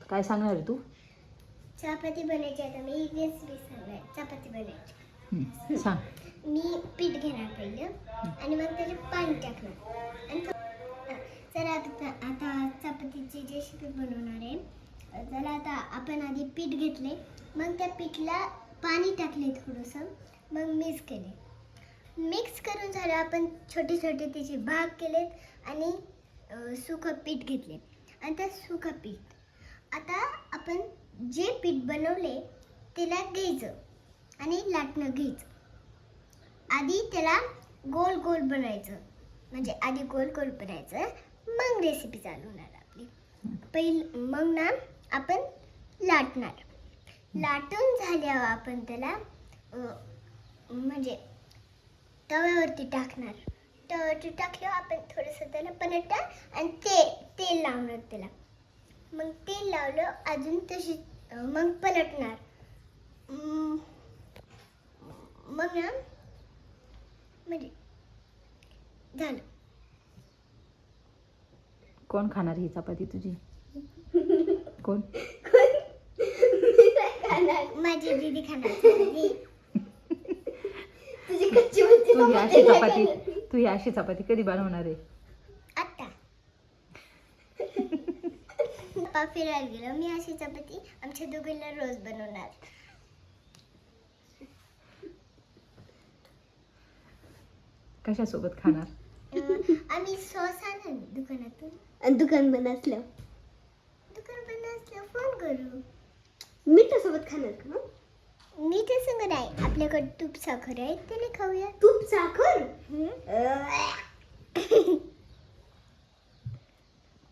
काय सांगणार आहे तू? चपाती बनायची. आता मी रेसिपी सांगणार. चपाती बनायची. सांग. मी पीठ घेणार पहिलं आणि मग त्याला पाणी टाकणार आणि तर आता चपातीची रेसिपी बनवणार आहे. तर आता आपण आधी पीठ घेतले, मग त्या पीठला पाणी टाकले थोडंसं, मग मिक्स केले. मिक्स करून झालं, आपण छोटे छोटे त्याचे भाग केलेत आणि सुकं पीठ घेतले. आणि त्या सुकं पीठ आता आपण जे पीठ बनवले त्याला घ्यायचं आणि लाटणं घ्यायचं. आधी त्याला गोल गोल बनायचं, म्हणजे आधी गोल गोल बनायचं, मग रेसिपी चालू होणार आपली. मग ना आपण लाटणार. लाटून झाल्यावर आपण त्याला म्हणजे तव्यावरती टाकणार. तव्यावरती टाकल्यावर आपण थोडंसं त्याला पलटणार आणि तेल लावणार त्याला. मग तेल लावलं अजून तशी मग पलटणार. मग ना म्हणजे झालं. कोण खाणार ही चपाती तुझी? कोण? माझी दीदी खाणार चपाती. तुझी कच्ची तू ही अशी चपाती कधी बनवणार आहे? आता पप्पा फिरायला गेलो, मी अशी चपाती आमच्या दोघींना रोज बनवणार. कशासोबत खाणार? आम्ही सॉस आणून दुकानातून. आणि दुकान बंद असलं दुकान बंद असल्यावर फोन करू. मिठासोबत खाणार का मग? मीठा संग नाही, आपल्याकडे तूप साखर आहे, त्याने खाऊया. तूप साखर?